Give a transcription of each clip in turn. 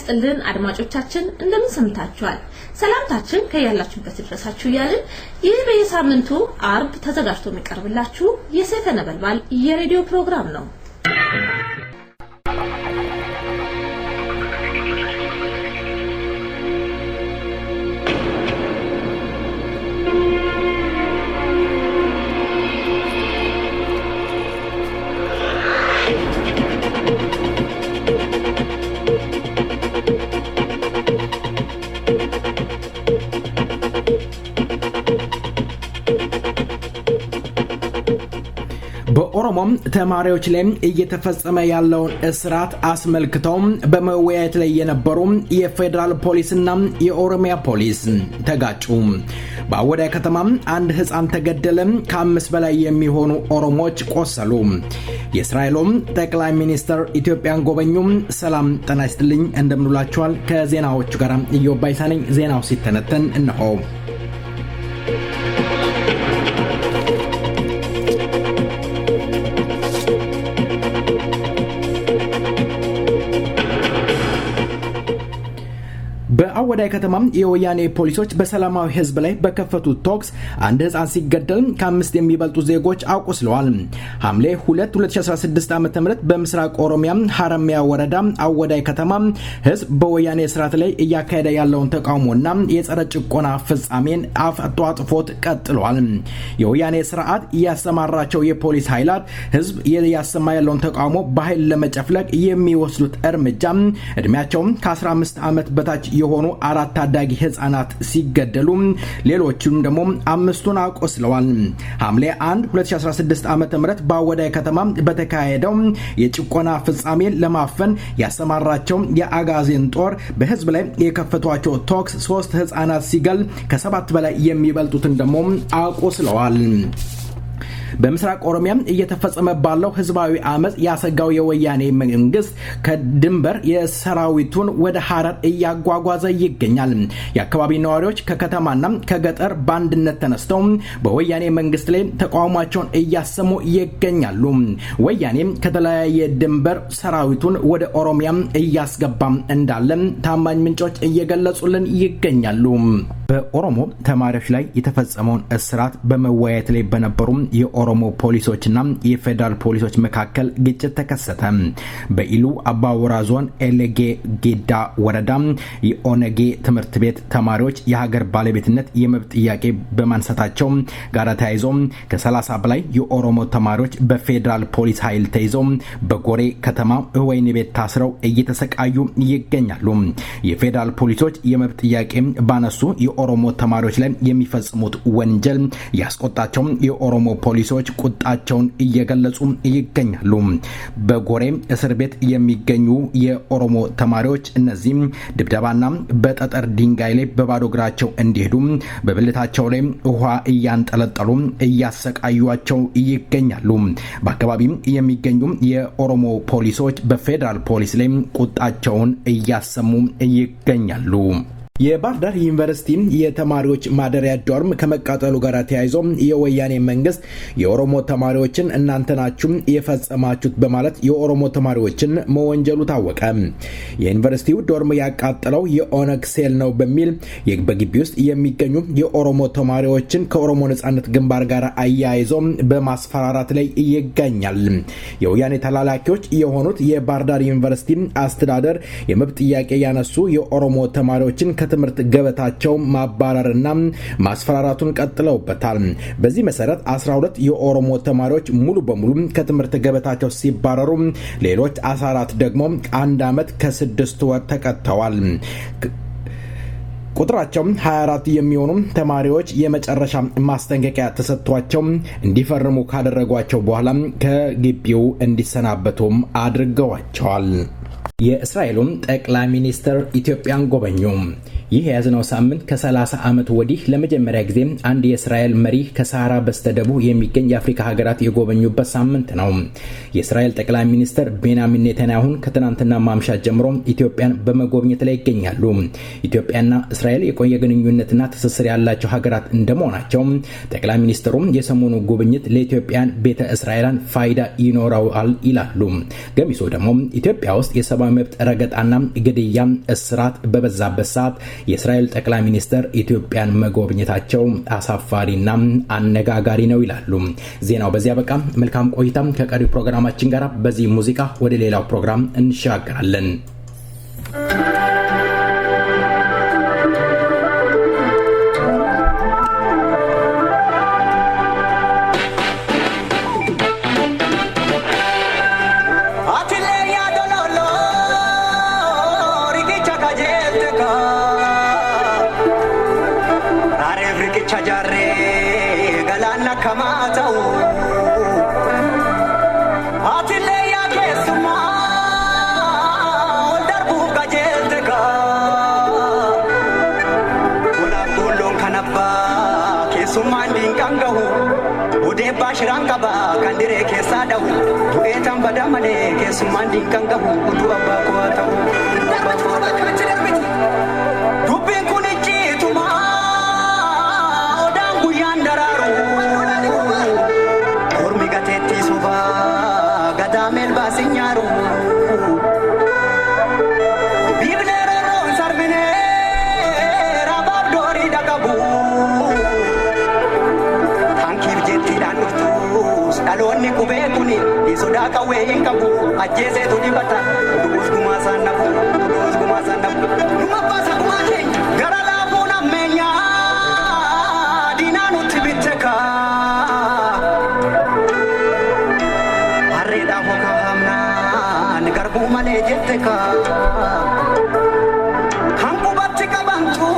ይስጥልን አድማጮቻችን እንደምን ሰምታችኋል? ሰላምታችን ከያላችሁበት ድረሳችሁ ያልን ይህ በየሳምንቱ አርብ ተዘጋጅቶ የሚቀርብላችሁ የሰይፈ ነበልባል የሬዲዮ ፕሮግራም ነው። በኦሮሞም ተማሪዎች ላይ እየተፈጸመ ያለውን እስራት አስመልክተው በመወያየት ላይ የነበሩ የፌደራል ፖሊስና የኦሮሚያ ፖሊስ ተጋጩ። በአወዳይ ከተማ አንድ ህፃን ተገደለ፣ ከ5 በላይ የሚሆኑ ኦሮሞዎች ቆሰሉ። የእስራኤሉ ጠቅላይ ሚኒስትር ኢትዮጵያን ጎበኙ። ሰላም ጤና ይስጥልኝ እንደምንላችኋል። ከዜናዎቹ ጋር ኢዮባይሳ ነኝ። ዜናው ሲተነተን እነሆ። በአወዳይ ከተማ የወያኔ ፖሊሶች በሰላማዊ ህዝብ ላይ በከፈቱት ቶክስ አንድ ህፃን ሲገደል ከ5 የሚበልጡ ዜጎች አቆስለዋል። ሐምሌ 2 2016 ዓ.ም በምስራቅ ኦሮሚያ ሐረሚያ ወረዳ አወዳይ ከተማ ህዝብ በወያኔ ስርዓት ላይ እያካሄደ ያለውን ተቃውሞና የጸረ ጭቆና ፍጻሜን አጧጥፎት ቀጥሏል። የወያኔ ስርዓት ያሰማራቸው የፖሊስ ኃይላት ህዝብ ያሰማ ያለውን ተቃውሞ በኃይል ለመጨፍለቅ የሚወስዱት እርምጃ እድሜያቸው ከ15 ዓመት በታች የሆኑ 4 ታዳጊ ህፃናት ሲገደሉ ሌሎችም ደግሞ 5ቱን አቆስለዋል። ሐምሌ 1 2016 ዓ.ም በአወዳይ ከተማ በተካሄደው የጭቆና ፍጻሜ ለማፈን ያሰማራቸው የአጋዜን ጦር በህዝብ ላይ የከፈቷቸው ቶክስ 3 ህፃናት ሲገል ከ7 በላይ የሚበልጡትን ደግሞ አቆስለዋል። በምስራቅ ኦሮሚያ እየተፈጸመ ባለው ህዝባዊ አመጽ ያሰጋው የወያኔ መንግስት ከድንበር የሰራዊቱን ወደ ሐረር እያጓጓዘ ይገኛል። የአካባቢ ነዋሪዎች ከከተማና ከገጠር ባንድነት ተነስተው በወያኔ መንግስት ላይ ተቃውሟቸውን እያሰሙ ይገኛሉ። ወያኔ ከተለያየ ድንበር ሰራዊቱን ወደ ኦሮሚያ እያስገባ እንዳለ ታማኝ ምንጮች እየገለጹልን ይገኛሉ። በኦሮሞ ተማሪዎች ላይ የተፈጸመውን እስራት በመወያየት ላይ በነበሩ የኦሮሞ ፖሊሶችና የፌደራል ፖሊሶች መካከል ግጭት ተከሰተ። በኢሉ አባወራ ዞን ኤሌጌ ጌዳ ወረዳ የኦነጌ ትምህርት ቤት ተማሪዎች የሀገር ባለቤትነት የመብት ጥያቄ በማንሳታቸው ጋር ተያይዞ ከ30 በላይ የኦሮሞ ተማሪዎች በፌደራል ፖሊስ ኃይል ተይዘው በጎሬ ከተማ ወህኒ ቤት ታስረው እየተሰቃዩ ይገኛሉ። የፌደራል ፖሊሶች የመብት ጥያቄ ባነሱ የኦሮሞ ተማሪዎች ላይ የሚፈጽሙት ወንጀል ያስቆጣቸው የኦሮሞ ፖሊሶች ቁጣቸውን እየገለጹ ይገኛሉ። በጎሬ እስር ቤት የሚገኙ የኦሮሞ ተማሪዎች እነዚህም ድብደባና በጠጠር ድንጋይ ላይ በባዶ እግራቸው እንዲሄዱ በብልታቸው ላይ ውሃ እያንጠለጠሉ እያሰቃዩቸው ይገኛሉ። በአካባቢው የሚገኙ የኦሮሞ ፖሊሶች በፌደራል ፖሊስ ላይ ቁጣቸውን እያሰሙ ይገኛሉ። የባህርዳር ዩኒቨርሲቲ የተማሪዎች ማደሪያ ዶርም ከመቃጠሉ ጋር ተያይዞ የወያኔ መንግስት የኦሮሞ ተማሪዎችን እናንተ ናችሁ የፈጸማችሁት በማለት የኦሮሞ ተማሪዎችን መወንጀሉ ታወቀ። የዩኒቨርሲቲው ዶርም ያቃጠለው የኦነግ ሴል ነው በሚል በግቢ ውስጥ የሚገኙ የኦሮሞ ተማሪዎችን ከኦሮሞ ነጻነት ግንባር ጋር አያይዞ በማስፈራራት ላይ ይገኛል። የወያኔ ተላላኪዎች የሆኑት የባህርዳር ዩኒቨርሲቲ አስተዳደር የመብት ጥያቄ ያነሱ የኦሮሞ ተማሪዎችን ከትምህርት ገበታቸው ማባረርና ማስፈራራቱን ቀጥለውበታል። በዚህ መሰረት 12 የኦሮሞ ተማሪዎች ሙሉ በሙሉ ከትምህርት ገበታቸው ሲባረሩ ሌሎች 14 ደግሞ 1 ዓመት ከ6 ወር ተቀጥተዋል። ቁጥራቸው 24 የሚሆኑ ተማሪዎች የመጨረሻ ማስጠንቀቂያ ተሰጥቷቸው እንዲፈርሙ ካደረጓቸው በኋላ ከግቢው እንዲሰናበቱም አድርገዋቸዋል። የእስራኤሉ ጠቅላይ ሚኒስትር ኢትዮጵያን ጎበኙ። ይህ የያዝነው ሳምንት ከ30 ዓመት ወዲህ ለመጀመሪያ ጊዜ አንድ የእስራኤል መሪ ከሳህራ በስተደቡብ የሚገኝ የአፍሪካ ሀገራት የጎበኙበት ሳምንት ነው። የእስራኤል ጠቅላይ ሚኒስትር ቤንያሚን ኔታንያሁን ከትናንትና ማምሻ ጀምሮ ኢትዮጵያን በመጎብኘት ላይ ይገኛሉ። ኢትዮጵያና እስራኤል የቆየ ግንኙነትና ትስስር ያላቸው ሀገራት እንደመሆናቸው ጠቅላይ ሚኒስትሩ የሰሞኑ ጉብኝት ለኢትዮጵያን ቤተ እስራኤላን ፋይዳ ይኖረዋል ይላሉ። ገሚሶ ደግሞ ኢትዮጵያ ውስጥ የሰብአዊ መብት ረገጣና ግድያ፣ እስራት በበዛበት ሰዓት የእስራኤል ጠቅላይ ሚኒስትር ኢትዮጵያን መጎብኘታቸው አሳፋሪና አነጋጋሪ ነው ይላሉ። ዜናው በዚያ በቃ። መልካም ቆይታ ከቀሪው ፕሮግራማችን ጋር። በዚህ ሙዚቃ ወደ ሌላው ፕሮግራም እንሻገራለን። Shiraan qaba kan diree keessaa dhawu bu'eetaan badaa malee keessummaan diinqan qabu utuu abbaa kuwaa ta'u. Dubbiin kun icciituma odaan guyyaan daraaru kormi gateettii sobaa gadaa meelbaasin nyaaru. Biiblee roorroon sarbinee rabaaf doorii dhaqabu. Dhaloonni qubee kuni sodaa qawwee hin qabu ajjeeseetu dibata duus gumaa isaan nafu numa baasa gumaa keenya gara laafuun ammeenyaa diinaa nutti bitte kaa harreedhaaf hokaa hamnaan garbuu malee jette kaa kan qubatti qabantu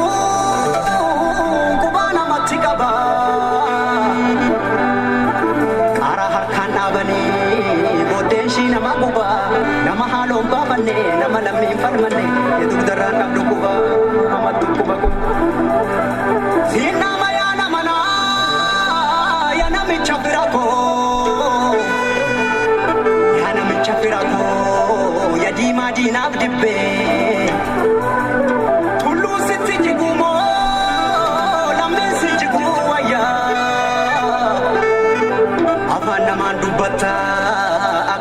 qubaa namatti qaba. Nama guba, nama halon babanne, nama lammin farmanne, eduk daran abdu kuba, amatu kuba kuba. Sina maya namana, ya nami chafirako, ya di madina abdibbe. Tulu siti jigumo, lammin si jiguwaya. Afan naman dubata.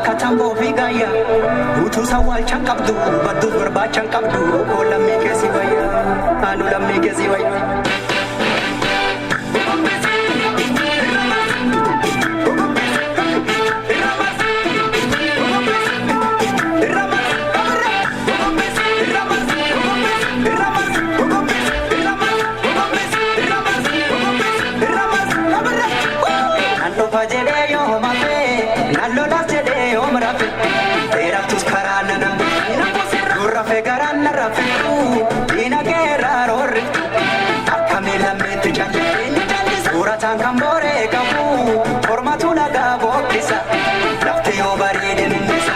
Katambo figaya, utu sawal changkabdu, badus berba changkabdu, kolam mikesi waya, anulam mikesi waya. Nando fajede yo mafe, nando las Teraptus karanana, durrafe garanna rafetu, ina gera rorre, akamila metu janje, suratan kambore kabu, formatu laga bokisa, lafte yo baride nisa,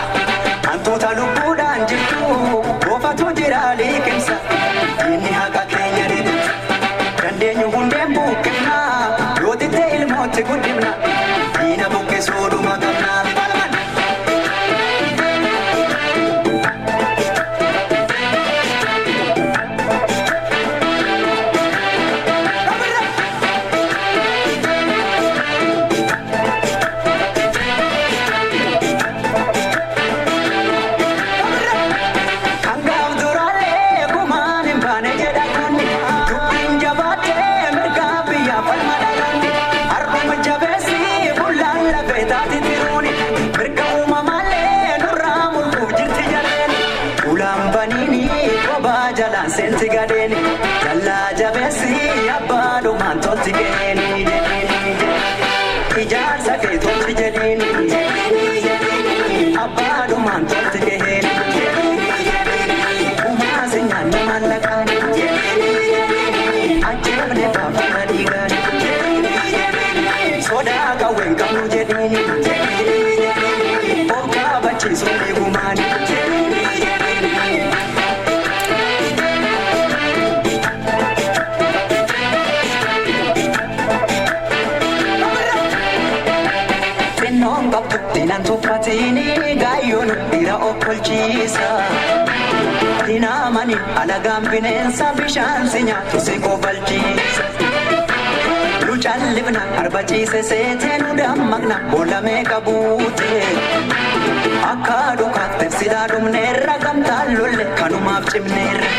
antuta lukuda anjitu, bofatu jirali kimsa, ini haga kenya ride, kandenyu hundembu kena, yodite ilmote gudimna, ina buke sodu magamna. Senti gadeni, jalla jabesi abbadu mantoti geni, ijarsa ke toti jedini, abbadu mantoti geni, umasinya namalakani, ajabne bafana digani, soda kawen kamu jedini, oka bachi soli gumani. Milan tuffatini gaayyoon dhiira okkolchiisa. Dinaamani alagaan bineensa bishaan si nyaatu si kobalchiisa. Lucallifna arbaciise seetee nu dammaqna boolamee qabuute. Akka dhukaatti silaa dhumneerra gamtaan lolle kanumaaf cimneerra.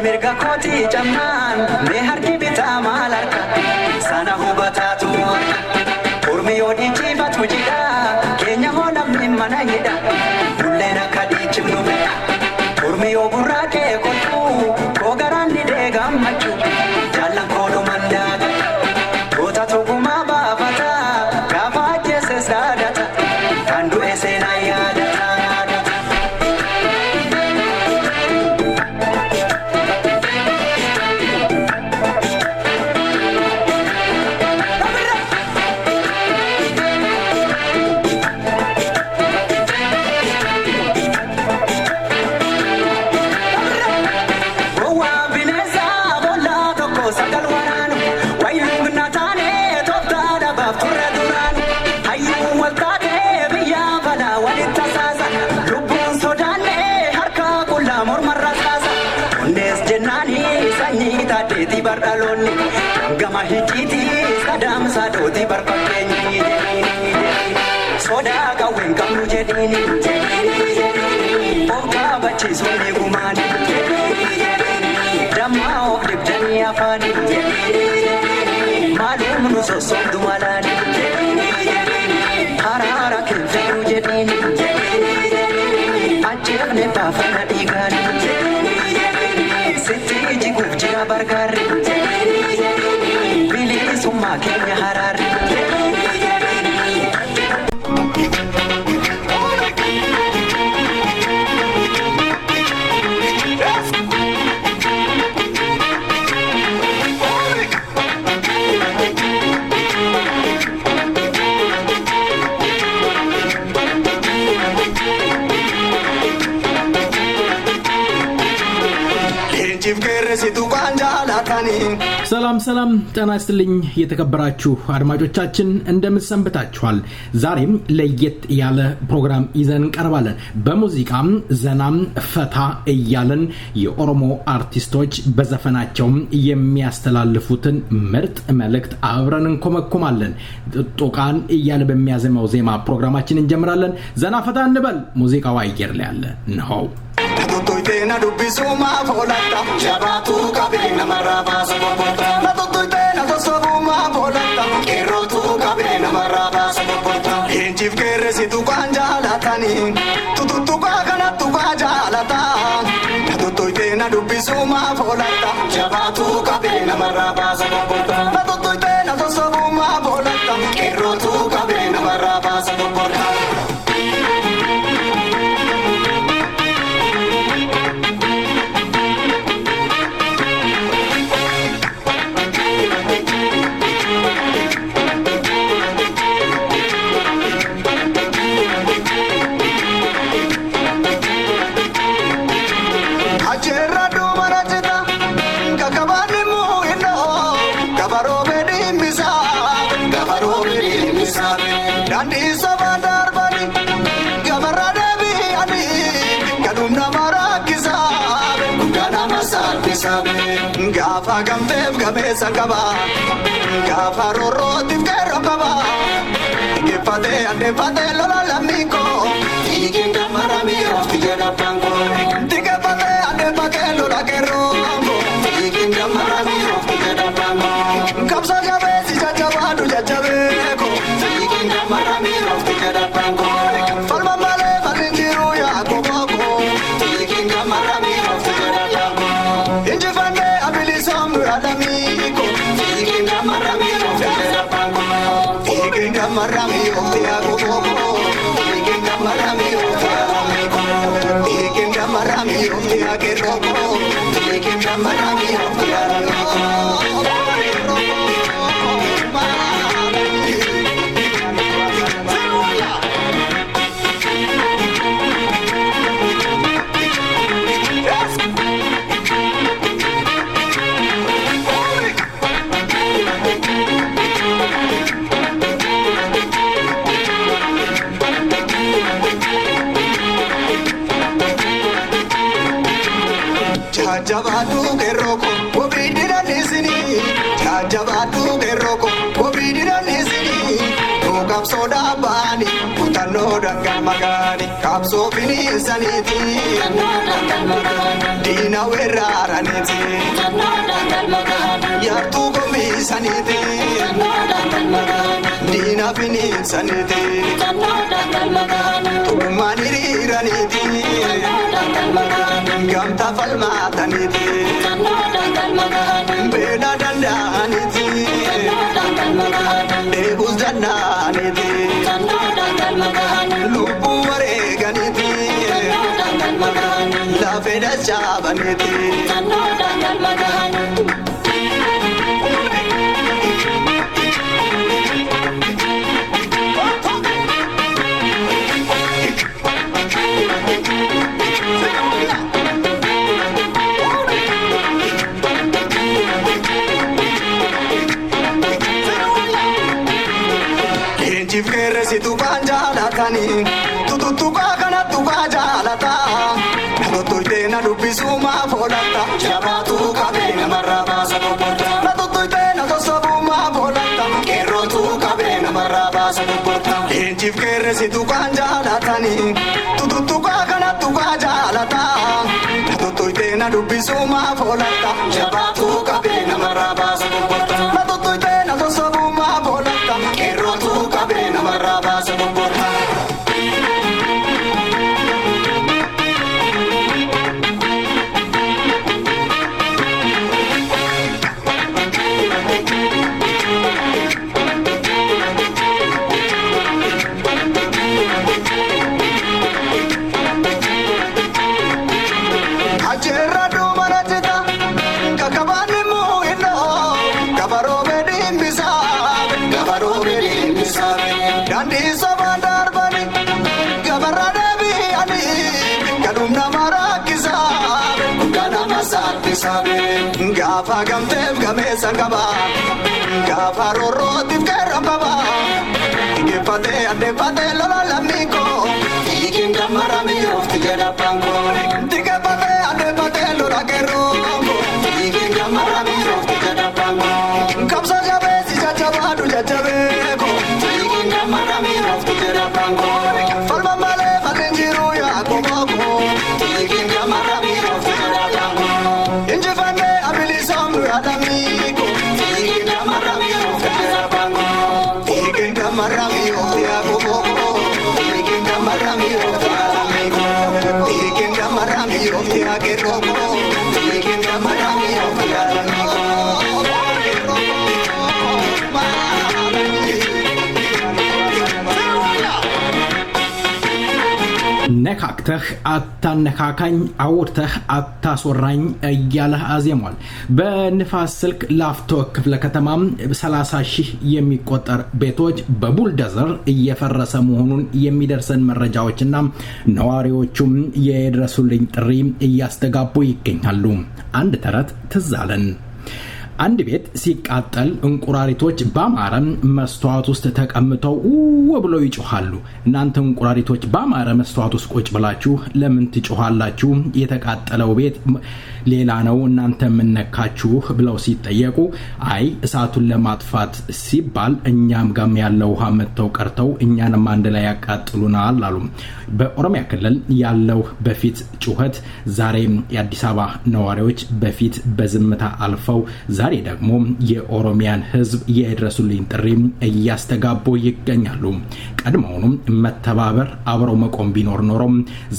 Mirga kooti jamnaan mee harki bitaa maal harka sana hubataatu urmi yoo dhiichifatu jidha keenya hoo namni mana hidha bulleen akka dhiichifnu beeka urmi yoo gurraa kee kolfuu koo garaan didee gammachuu jaallan koodhuman daata goota tokkummaa baafata gaafa ajjeeses dhaadata kan du'e seenaa yaadata. Di barkalonni gama hikiti sadam sadoti barkakeenyi soda kawwen kamnu jedini oka bachi sonni gumani damma of dibdani afani malum nu sosondu malani harara kenfedu jedini ajjefne baafana digani sitti jiguuf jira bargaarri bilisummaa keenya haraarri. ሰላም ጤና ይስጥልኝ የተከበራችሁ አድማጮቻችን እንደምትሰንብታችኋል። ዛሬም ለየት ያለ ፕሮግራም ይዘን ቀርባለን። በሙዚቃም ዘናም ፈታ እያለን የኦሮሞ አርቲስቶች በዘፈናቸው የሚያስተላልፉትን ምርጥ መልእክት አብረን እንኮመኩማለን። ጦቃን እያለ በሚያዘመው ዜማ ፕሮግራማችንን እንጀምራለን። ዘና ፈታ እንበል። ሙዚቃው አየር ላይ ያለ ነው። Natuttuitena dubbisuma volata Jabatu kabina maraba sabopota Natuttuitena tosabuma volata Kerrotu kabina maraba sabopota Hinchif kerresi tukan jalatani Tututtuka kanattuka jalata Natuttuitena dubbisuma volata Jabatu kabina maraba sabopota Natuttuitena tosabuma volata Kerrotu kabina maraba sabopota Gafa gamteef gameessa qaba Gafa rorrootiif qeerroo qaba Geeffatee addeeffatee lola lammiiko Dhiigiin dammaramii roofti jedha banko Geeffatee addeeffatee lola qeerroo Dhiigiin dammaramii roofti jedha banko Qabsa jabeessi jajjabaadhu jajjabeeko Dhiigiin dammaramii roofti jedha banko Falma malee falli jiru yaa kokooko Dhiigiin dammaramii roofti jedha banko Injifannee Adamiko, Ikinga marami of the Agogo, Ikinga marami of the Agogo, Ikinga marami of the Agogo, Ikinga marami of the Agogo. soda bani utano dangal magani kapso binisaniti dina weraraniti yartu gomisaniti dina binisaniti tumaniraniti gamta falmataniti beda dandaniti debus dandaniti lupu wareganiti la feda chabaniti si tu kanjala tani tu kana tu kajalata na tu te na dubisuma folata jabatu kabena maraba sabota na tu te na to sabuma folata kero tu kabena maraba sabota enjif kere si tu kanjala tani tu kana tu kajalata na tu te na dubisuma folata jabatu kabena maraba sabota na tu te na to sabuma folata kero tu kabena maraba sabota Gafa gamteef gameessa qaba gafa roorrootiif qeerroo qaba dhigeeffatee addeeffatee lola lammiikoo dhiigiin dammarame yoofti jedha pankoo dhigeeffatee addeeffatee lola qeerroo dhiigiin dammarame yoofti jedha pankoo qabsa jabeessi jajjabaadhu jajjabeekoo dhiigiin dammarame yoofti jedha pankoo falma malee falli jiru yaa qomookoo dhiigiin dammarame yoofti jedha pankoo injifannee Adamigo, Tiga Maravio, Tiabango, Tiga Maravio, Tiago, Tiga Maravio, Tiago, Tiga Maravio, Tiago, Tiga Maravio, Tiago. ነካክተህ አታነካካኝ አውርተህ አታስወራኝ እያለ አዜሟል። በንፋስ ስልክ ላፍቶ ክፍለ ከተማ 30,000 የሚቆጠር ቤቶች በቡልደዘር እየፈረሰ መሆኑን የሚደርሰን መረጃዎችና ነዋሪዎቹም የድረሱልኝ ጥሪ እያስተጋቡ ይገኛሉ። አንድ ተረት ትዝ አለን። አንድ ቤት ሲቃጠል እንቁራሪቶች ባማረ መስተዋት ውስጥ ተቀምጠው ወብለው ይጮሃሉ። እናንተ እንቁራሪቶች ባማረ መስተዋት ውስጥ ቁጭ ብላችሁ ለምን ትጮሃላችሁ? የተቃጠለው ቤት ሌላ ነው፣ እናንተ ምን ነካችሁ ብለው ሲጠየቁ አይ እሳቱን ለማጥፋት ሲባል እኛም ጋም ያለው ውሃ መተው ቀርተው እኛንም አንድ ላይ ያቃጥሉናል አሉ። በኦሮሚያ ክልል ያለው በፊት ጩኸት ዛሬ የአዲስ አበባ ነዋሪዎች በፊት በዝምታ አልፈው ዛሬ ደግሞ የኦሮሚያን ህዝብ የድረሱልኝ ጥሪ እያስተጋቡ ይገኛሉ። ቀድሞውንም መተባበር አብረው መቆም ቢኖር ኖሮ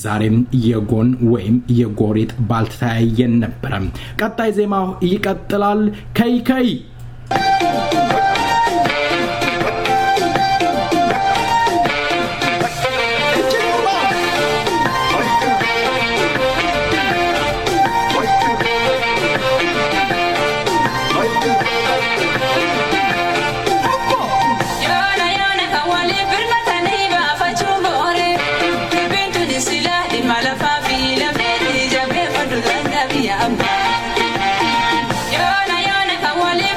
ዛሬም የጎን ወይም የጎሪጥ ባልተያየን ነበር። ቀጣይ ዜማው ይቀጥላል። ከይ Yona kawali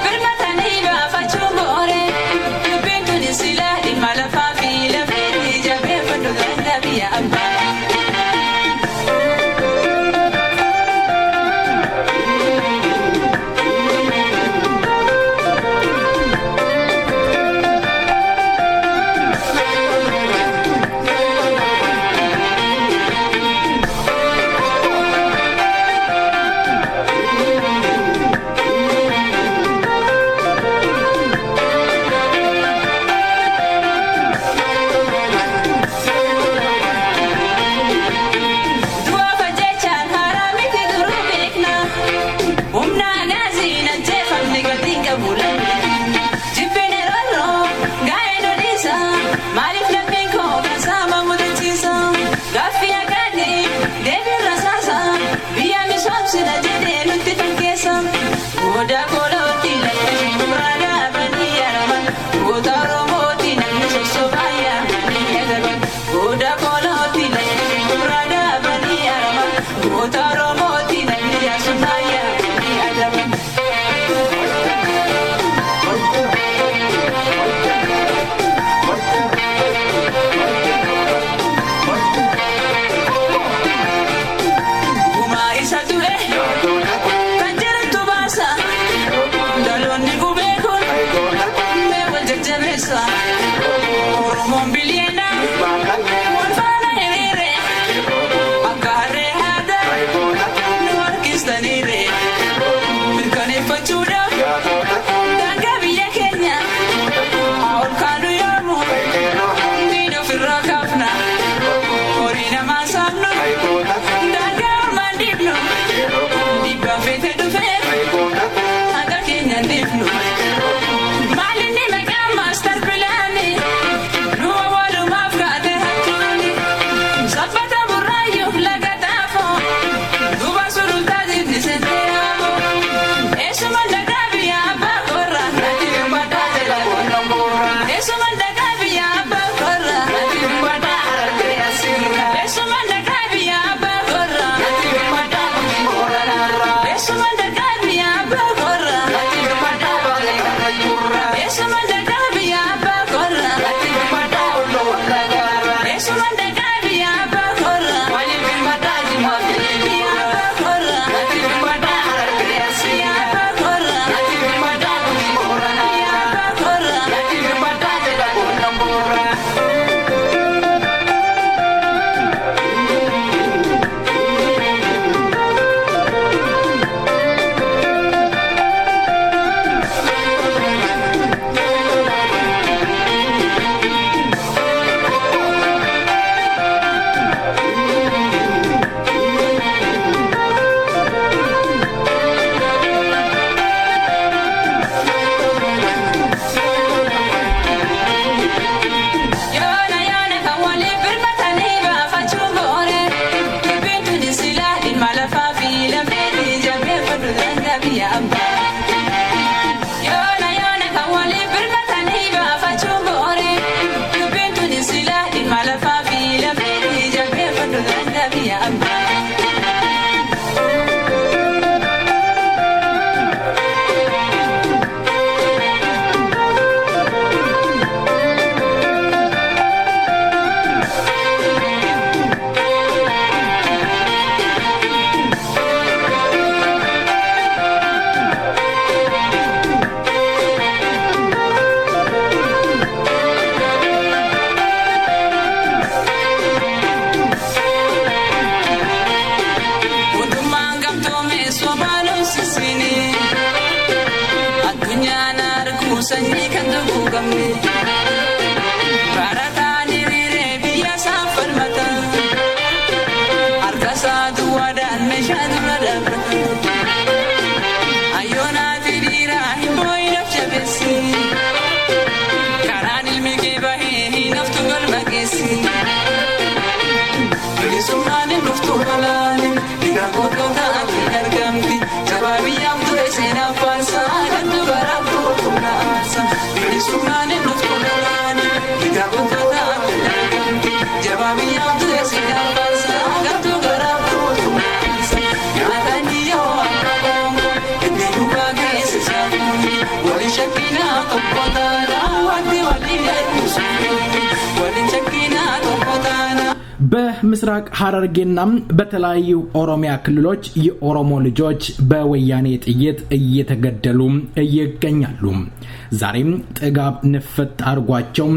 በምስራቅ ሐረርጌና በተለያዩ ኦሮሚያ ክልሎች የኦሮሞ ልጆች በወያኔ ጥይት እየተገደሉ ይገኛሉ። ዛሬም ጥጋብ ንፍት አርጓቸው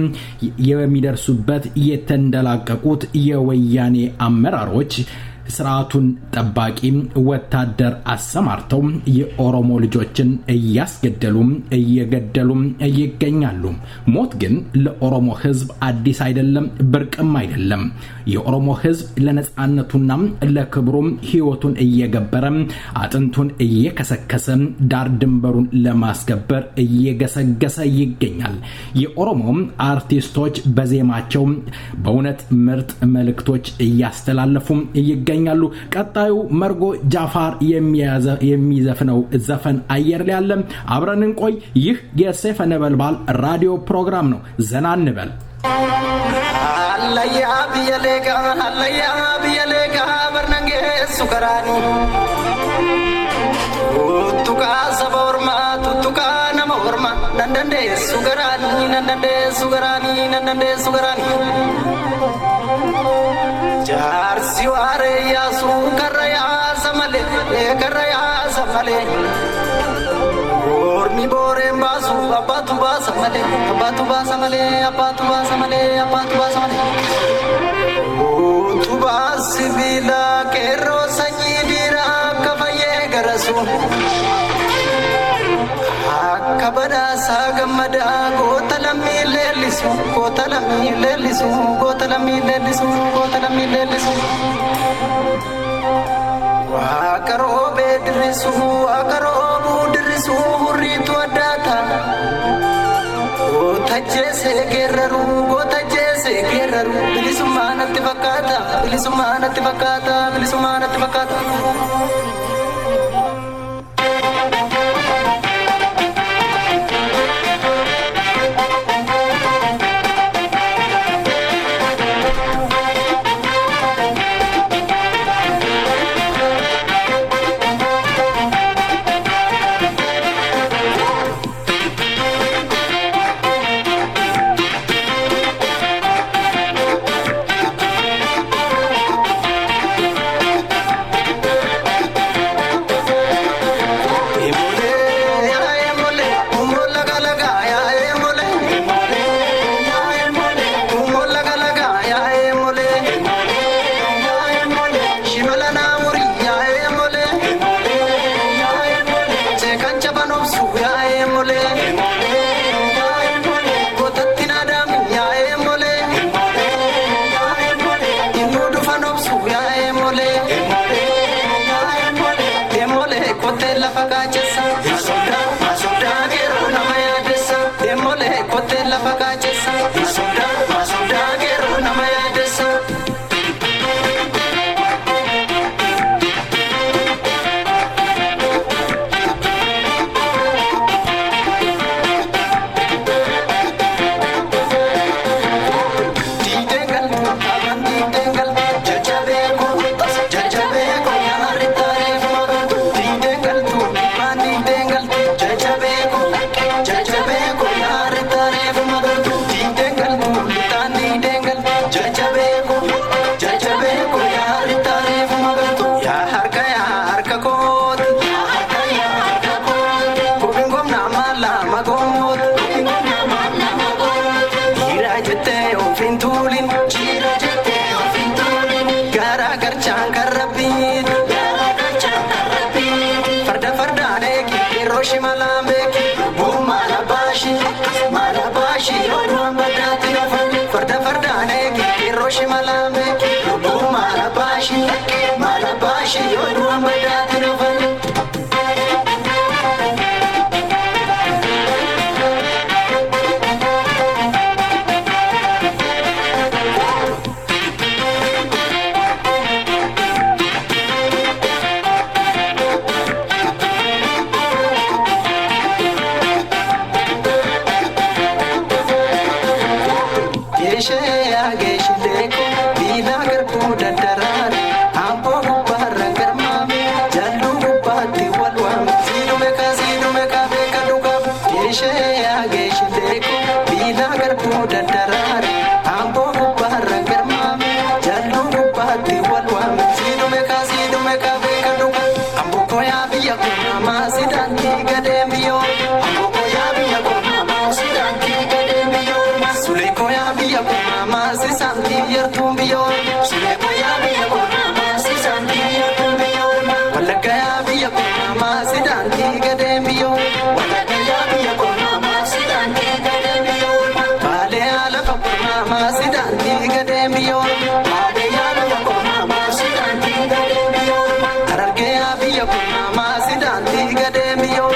የሚደርሱበት የተንደላቀቁት የወያኔ አመራሮች ስርዓቱን ጠባቂ ወታደር አሰማርተው የኦሮሞ ልጆችን እየገደሉ ይገኛሉ። ሞት ግን ለኦሮሞ ህዝብ አዲስ አይደለም፣ ብርቅም አይደለም። የኦሮሞ ህዝብ ለነጻነቱና ለክብሩ ህይወቱን እየገበረ አጥንቱን እየከሰከሰ ዳር ድንበሩን ለማስከበር እየገሰገሰ ይገኛል። የኦሮሞ አርቲስቶች በዜማቸው በእውነት ምርጥ መልእክቶች እያስተላለፉ ይገኛሉ። ይገኛሉ። ቀጣዩ መርጎ ጃፋር የሚዘፍነው ዘፈን አየር ላይ ያለ አብረን እንቆይ። ይህ የሰይፈ ነበልባል ራዲዮ ፕሮግራም ነው። ዘና እንበል። አለያ ቢየሌጋ በርነንጌ ሱከራኒ ቱቱካ ሰቦርማ ቱቱካ ነሞርማ ነንደንዴ ሱገራኒ ጃርሲ ዋሬ ያሱ ከረያ ሰመሌ ኦርሚ ቦሬን ባሱ አባቱ ባሰመሌ ቱባ ሲቢላ ቄሮ ሰኚ ዲራ ከፈዬ ገረሱ akka badaasaa gammadaa goota lammii leellisu waaqa roobee dirrisu waaqa roobuu dirrisu hurriitu addaata goota jeesee geerraru bilisummaa natti fakkaata. Arargea biyya kun nama sidaanti gadee biyyoon.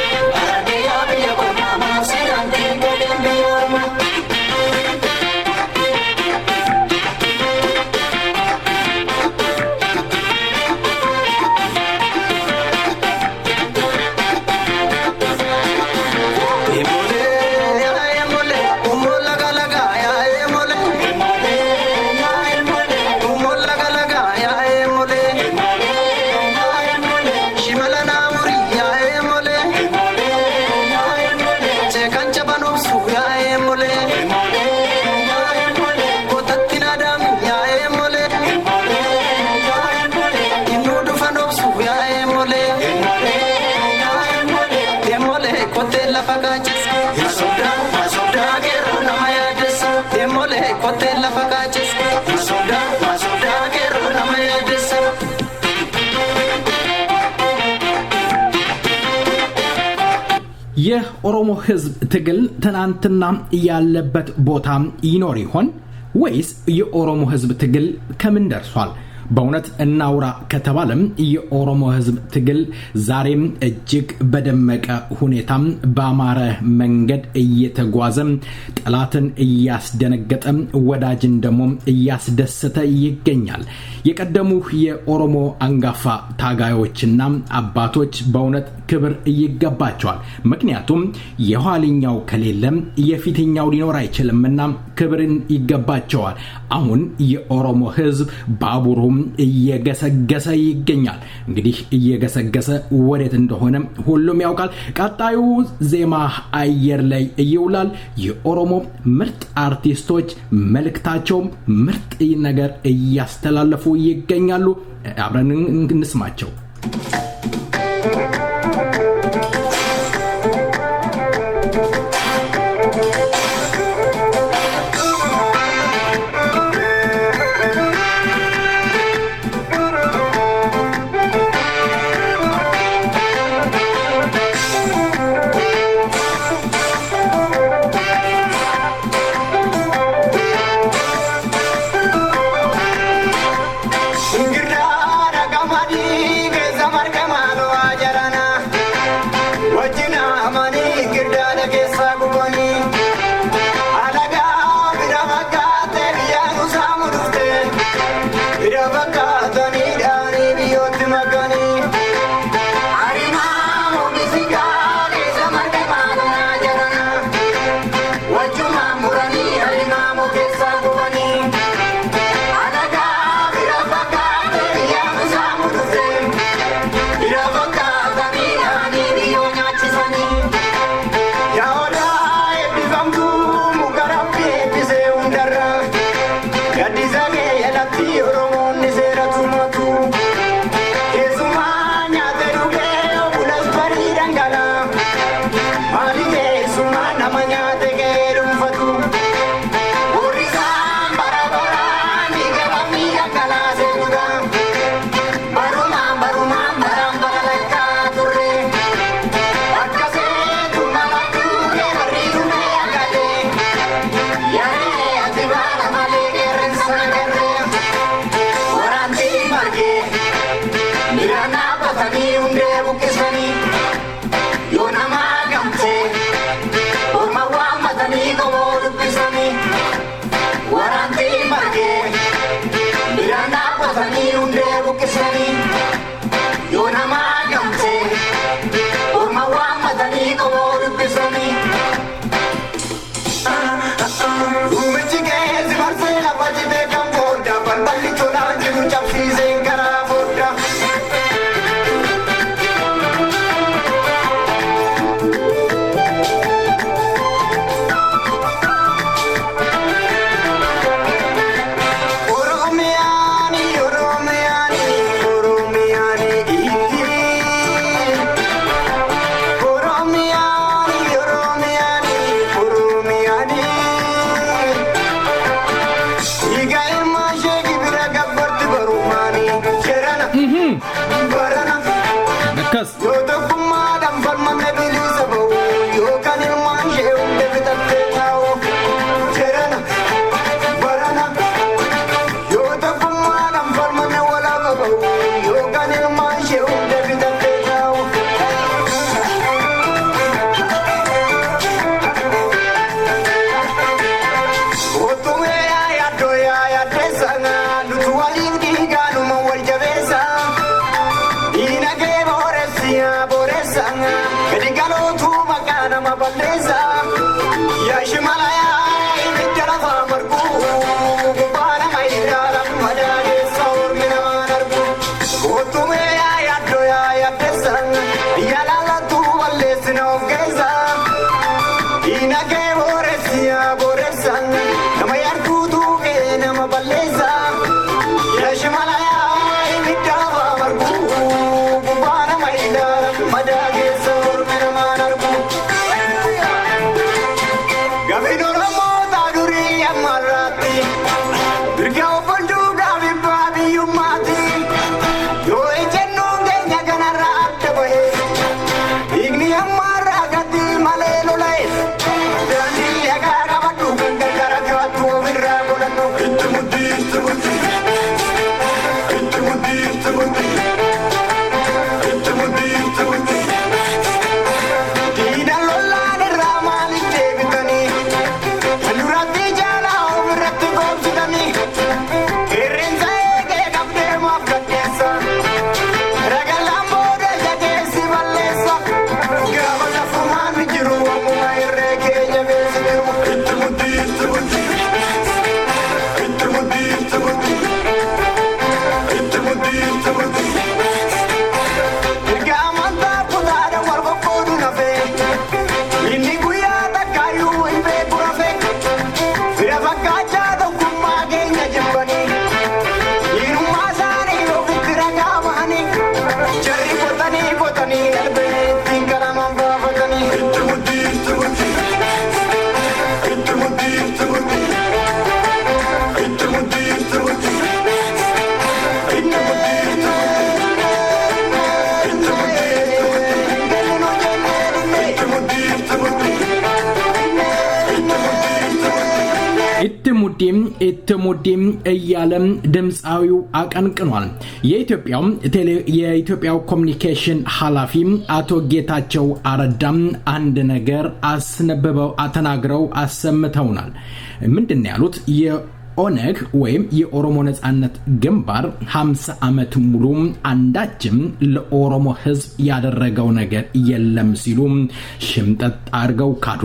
የኦሮሞ ህዝብ ትግል ትናንትና ያለበት ቦታ ይኖር ይሆን ወይስ የኦሮሞ ህዝብ ትግል ከምን ደርሷል? በእውነት እናውራ ከተባለም የኦሮሞ ህዝብ ትግል ዛሬም እጅግ በደመቀ ሁኔታ በአማረ መንገድ እየተጓዘ ጠላትን እያስደነገጠ ወዳጅን ደግሞ እያስደሰተ ይገኛል። የቀደሙ የኦሮሞ አንጋፋ ታጋዮችና አባቶች በእውነት ክብር ይገባቸዋል። ምክንያቱም የኋለኛው ከሌለ የፊተኛው ሊኖር አይችልምና ክብርን ይገባቸዋል። አሁን የኦሮሞ ህዝብ ባቡሩም እየገሰገሰ ይገኛል። እንግዲህ እየገሰገሰ ወዴት እንደሆነ ሁሉም ያውቃል። ቀጣዩ ዜማ አየር ላይ ይውላል። የኦሮሞ ምርጥ አርቲስቶች መልእክታቸው ምርጥ ነገር እያስተላለፉ ይገኛሉ። አብረን እንስማቸው። Igni amara gati ሙዲም እትሙዲም እያለም ድምፃዊው አቀንቅኗል። የኢትዮጵያው ኮሙኒኬሽን ኃላፊ አቶ ጌታቸው አረዳም አንድ ነገር አስነብበው ተናግረው አሰምተውናል። ምንድነው ያሉት? ኦነግ ወይም የኦሮሞ ነጻነት ግንባር 50 ዓመት ሙሉ አንዳችም ለኦሮሞ ህዝብ ያደረገው ነገር የለም ሲሉ ሽምጠጥ አድርገው ካዱ።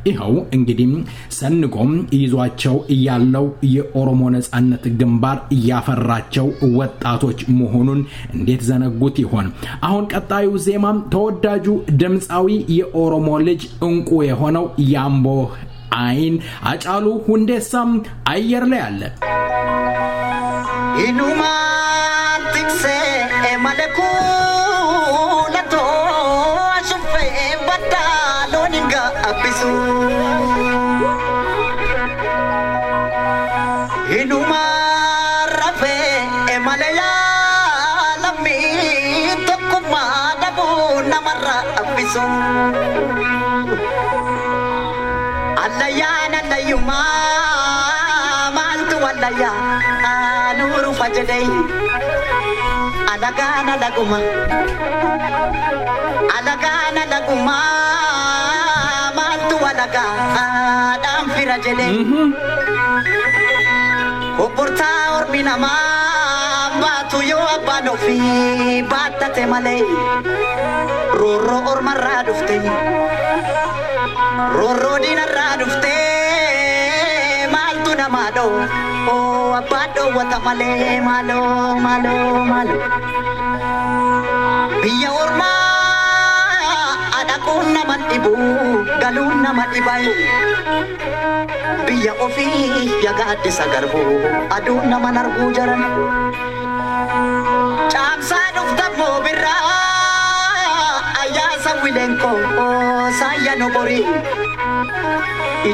ይኸው እንግዲህ ሰንጎም ይዟቸው ያለው የኦሮሞ ነጻነት ግንባር ያፈራቸው ወጣቶች መሆኑን እንዴት ዘነጉት ይሆን? አሁን ቀጣዩ ዜማ ተወዳጁ ድምፃዊ የኦሮሞ ልጅ እንቁ የሆነው ያምቦ አይን አጫሉ ሁንዴሳም አየር ላይ አለ። ኢኑማ ትክሴ ማለኩ ለቶ አሽፈ በዳሎኒንጋ አቢሱ ኢኑማ ረፌ ማለያ ለሚ ተኩማ ደቡ ነመራ አቢሱ Yuma maltu walaya nuru fajadai alagana laguma maltu walaga adam firajade koporta orbina ma batu yo abano fi batate malay roro or maradufte roro dinaradufte Malo, oh abado watamale malo. Biya orma ada kun naman ibu, galun naman ibay. Biya ofi yaga ati sa garbo, adu naman arbu jaran. Chamsa dufta mo birra, aya sa wilenko, oh saya no bori.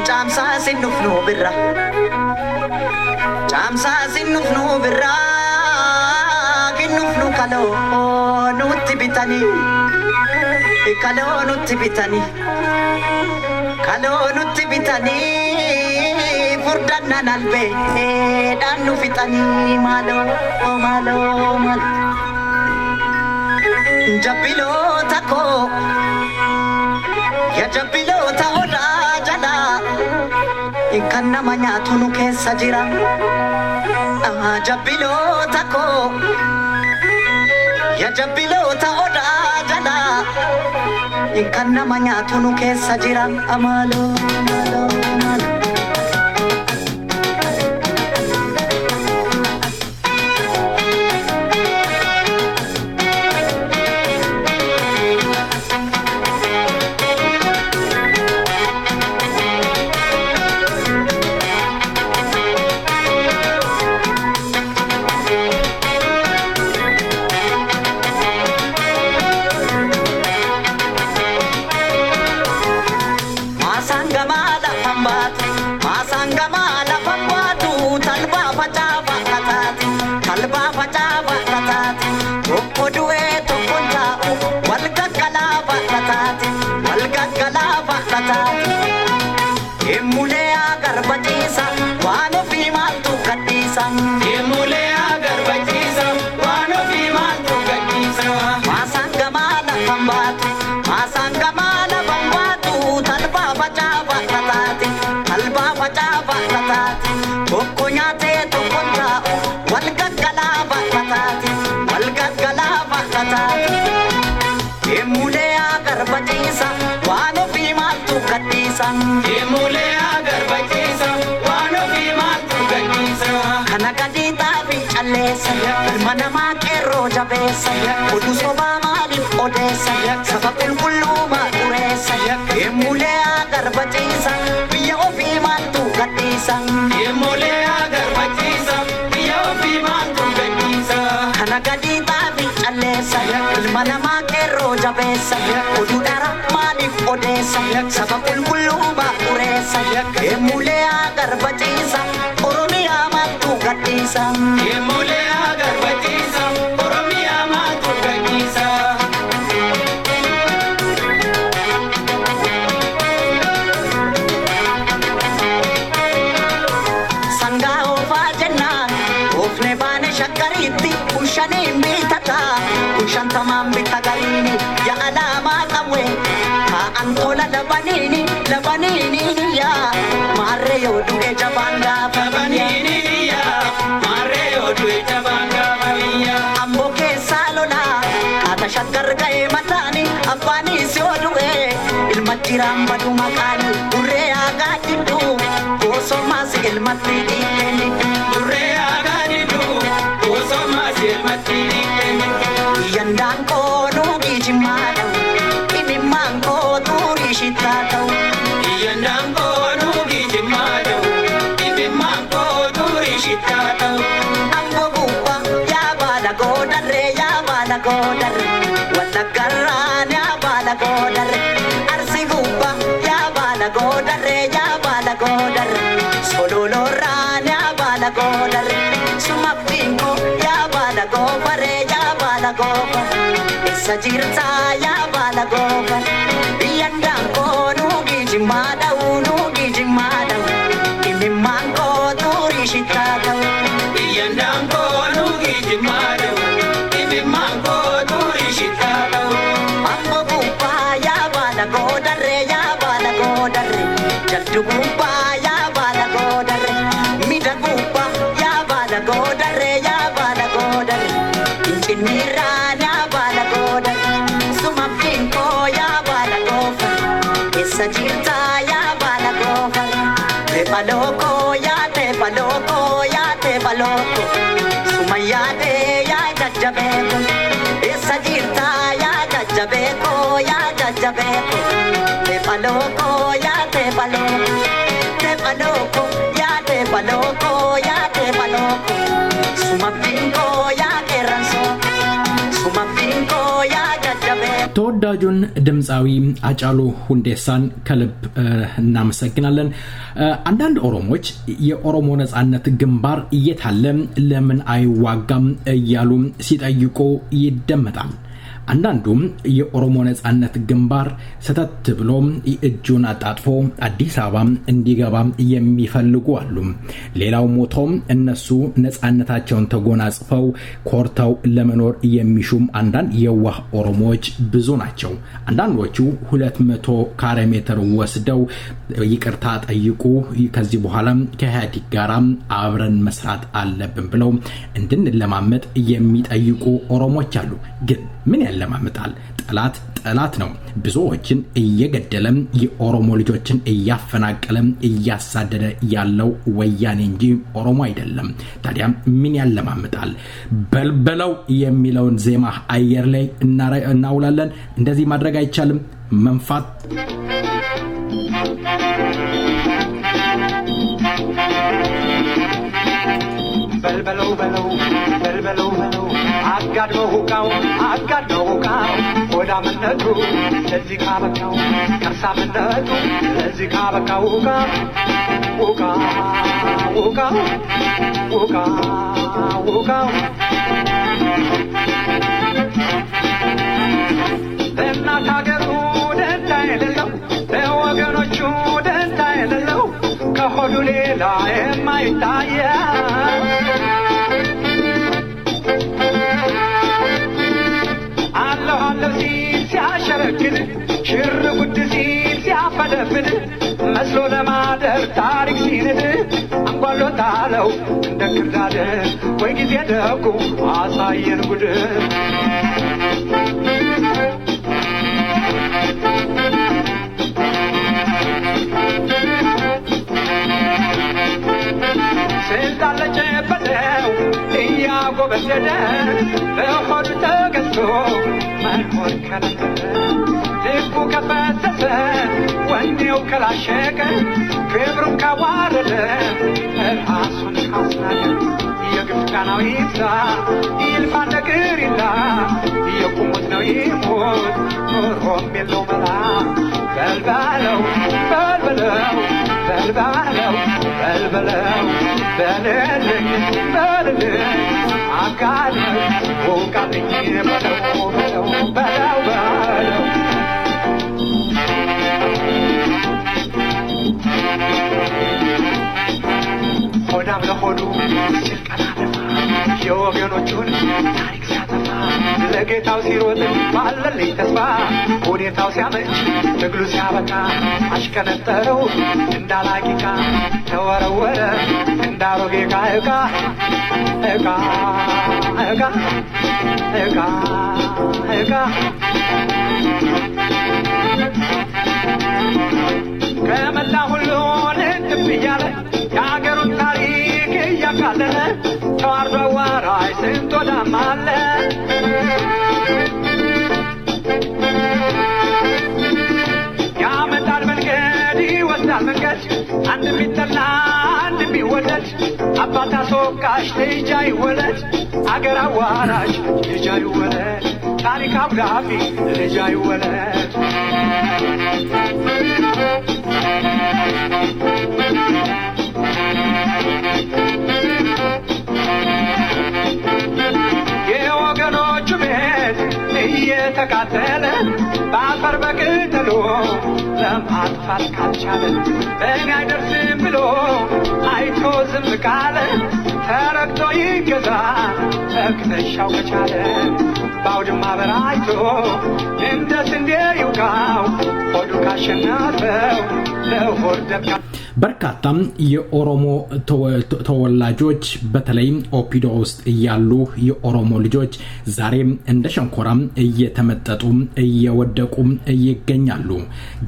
Chamsa sinufno birra. Chamsa sinufnu birra kinufnu kalo nutti bitani furdanna nalbe dannu fitani malo jabilo tako ya jabilo ta oda jala ikanna manya tunu kessa jira jabbilota ko ya jabbilota oda jala ikanna manya tunu kessa jira amalo Manama kero jabesa, oduso ba malif odesa, sabapin kuluma uresa, emule agar bachisa, biya ofi mantu katisa, emule agar bachisa, biya ofi mantu katisa, kanagadi tabi alesa, manama kero jabesa, odudara malif odesa, sabapin kuluma uresa, emule agar bachisa, oromia mantu katisa, emule garitti bushani bitata bushan tamam bitagarini ya alama kamwe ka antola labanini ya mare yodu ejabanga Labanini ya mare yodu ejabanga babiya amboke salona kata shagar gaye matani apani siodu ilmatiram badu makani urre aga tidu koso mas ilmatidi urre aga tidu koso mas ilmatidi yandang ko no gijimada ini mangko turishita tau yandang ko no gijimada ini mangko turishita tau ambo bupa ya bala godare wala garran ya bala godare arsi bupa ya bala godare solo loran ya bala godare sumapingo ya bala gopare esa jirta ya bala gopare yandang ko no gijimada ini mangko turishita tau yandang ko no gijimada ini mangko turishita tau ambo bupa ya bala godare jaddu bupa ya bala godare mida bupa ya bala godare incinira ya bala godare sumapinko ya bala gofa esa jirta ya bala gofa te paloko sumayade ya jajabeko esa jirta ya jajabeko te paloko ya te paloko sumapinko ya keranso sumapinko ya jajabeko ተወዳጁን ድምጻዊ አጫሉ ሁንዴሳን ከልብ እናመሰግናለን። አንዳንድ ኦሮሞዎች የኦሮሞ ነጻነት ግንባር እየታለ ለምን አይዋጋም እያሉ ሲጠይቁ ይደመጣል። አንዳንዱም የኦሮሞ ነጻነት ግንባር ሰተት ብሎ እጁን አጣጥፎ አዲስ አበባ እንዲገባ የሚፈልጉ አሉ። ሌላው ሞቶም እነሱ ነጻነታቸውን ተጎናጽፈው ኮርተው ለመኖር የሚሹም አንዳንድ የዋህ ኦሮሞዎች ብዙ ናቸው። አንዳንዶቹ 200 ካሬ ሜትር ወስደው ይቅርታ ጠይቁ፣ ከዚህ በኋላ ከኢህአዴግ ጋር አብረን መስራት አለብን ብለው እንድንለማመጥ የሚጠይቁ ኦሮሞዎች አሉ። ግን ምን ያለማመጣል? ጠላት ነው። ብዙዎችን እየገደለ የኦሮሞ ልጆችን እያፈናቀለ እያሳደደ ያለው ወያኔ እንጂ ኦሮሞ አይደለም። ታዲያ ምን ያለማመጣል? በልበለው የሚለውን ዜማ አየር ላይ እናውላለን። እንደዚህ ማድረግ አይቻልም። መንፋት በልበለው አጋድመው ሁቃው ወዳምነቱ ለዚህ ካበቃው ከርሳምነቱ ለዚህ ካበቃው ውቃው ለእናት ሀገሩ ደንታ የሌለው ለወገኖቹ ደንታ የሌለው ከሆዱ ሌላ የማይታየ አለሁ ሲል ሲያሸረግድ ሽር ጉድ ሲል ሲያፈለፍል መስሎ ለማደር ታሪክ ሲንድ አንጓሎታለው እንደ ክርዳድ ወይ ጊዜ ደጉ አሳየን ጉድ ስልጣን ለጨበጠው እያጎበደደ በሆዱ ተገዝቶ መኖር ከለከለ ልቡ ከፈሰሰ ወኔው ከላሸቀ ክብሩን ካዋረደ ራሱን ካስናቀ የግፍ ቃናው ይብዛ ይልፋ ነገር ይላ የቁሙት ነው ይሞት ኖሮም የለው መላ በልበለው በልልኝ አጋለኝ ውቃልኝ በለው ሆዳም ለሆዱ ሲል ቀና ደፋ የወገኖቹ ታሪክ ሲያጠፋ ለጌታው ሲሮጥ ባለልኝ ተስፋ ሁኔታው ሲያመች ትግሉ ሲያበቃ አሽከነጠረው እንዳላቂቃ ተወረወረ እንዳሮጌ ዕቃ ዕቃ ዕቃ ዕቃ ዕቃ ከመላ ሁሉን እጥፍ እያለ የአገሩን ታሪክ እያቃለለ ተዋርዶ አዋራጅ ስንት ወዳም አለ ያመጣል መንገድ ይወስዳል መንገድ አንድ ቢጠላ አንድ ቢወደድ አባት አስወቃሽ ልጅ አይወለድ አገር አዋራጅ ልጅ አይወለድ ታሪክ አብዳፊ ልጅ አይወለድ የወገኖቹ ቤት እየተቃጠለ በአፈር በቅጠሎ ለማጥፋት ካልቻለ በእኔ አይደርስም ብሎ አይቶ ዝም ካለ ተረግጦ ይገዛ ተክተሻው ከቻለ ባውድማ በራይቶ እንደ ስንዴ ይውቃው ሆዱ ካሸነፈው ለሆድ ደብቃ በርካታም የኦሮሞ ተወላጆች በተለይም ኦፒዶ ውስጥ ያሉ የኦሮሞ ልጆች ዛሬም እንደ ሸንኮራም እየተመጠጡ እየወደቁ ይገኛሉ።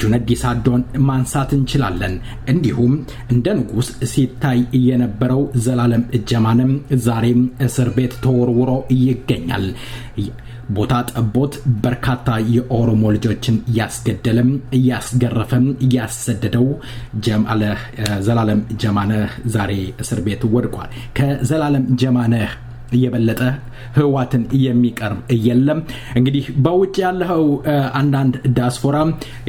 ጁነዲ ሳዶን ማንሳት እንችላለን። እንዲሁም እንደ ንጉስ ሲታይ የነበረው ዘላለም እጀማንም ዛሬም እስር ቤት ተወርውሮ ይገኛል። ቦታ ጠቦት በርካታ የኦሮሞ ልጆችን ያስገደለም ያስገረፈም ያሰደደው ዘላለም ጀማነህ ዛሬ እስር ቤት ወድቋል። ከዘላለም ጀማነህ የበለጠ ህዋትን የሚቀርብ የለም። እንግዲህ በውጭ ያለው አንዳንድ ዲያስፖራ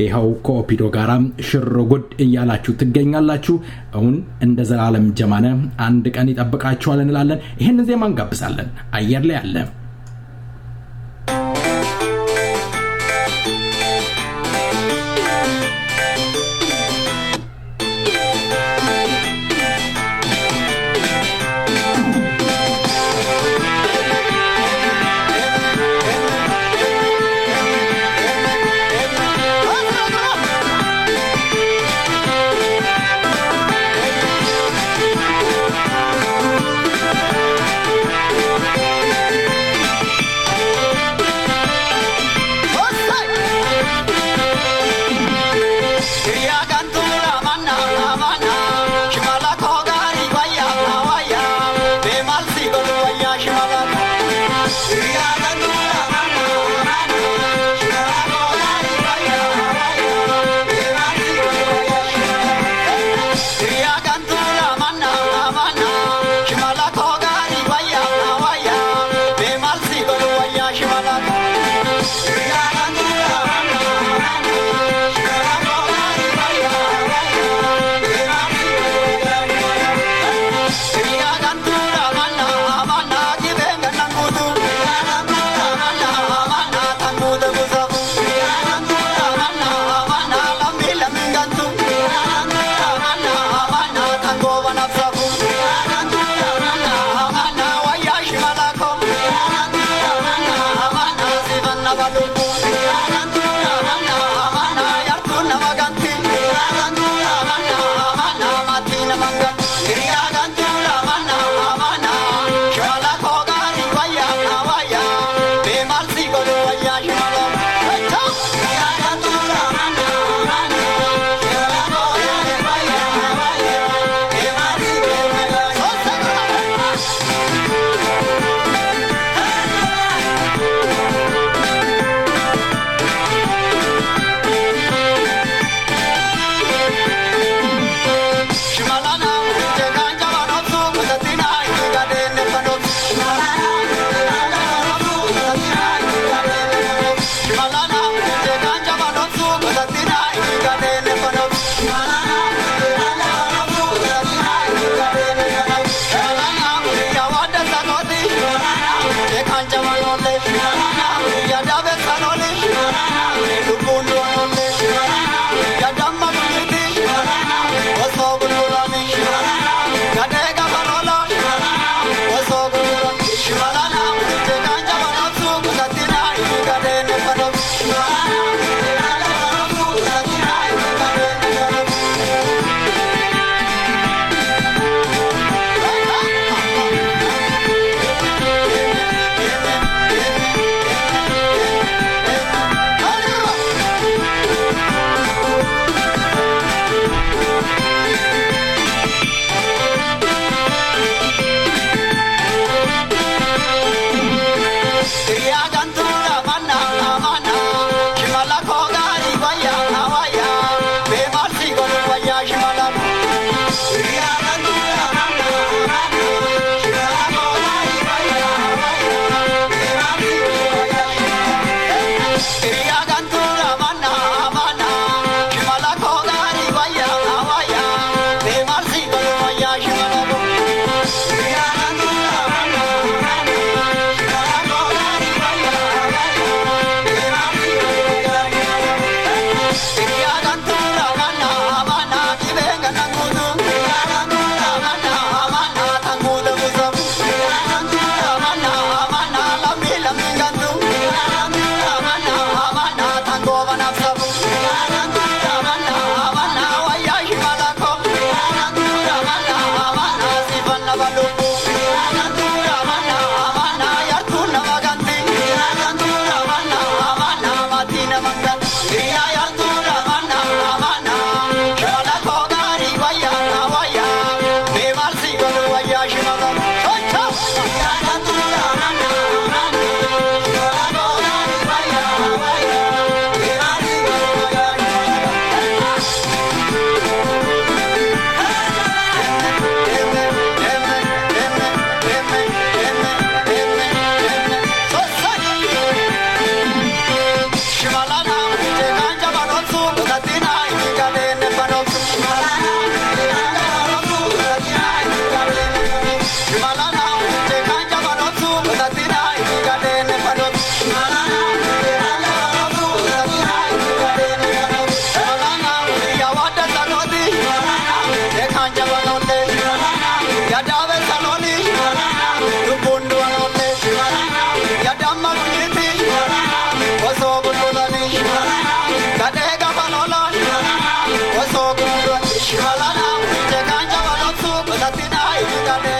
ይሄው ኮፒዶ ጋራ ሽርጉድ እያላችሁ ትገኛላችሁ። አሁን እንደ ዘላለም ጀማነህ አንድ ቀን ይጠብቃችኋል እንላለን። ይሄን ዜማ እንጋብዛለን። አየር ላይ ያለ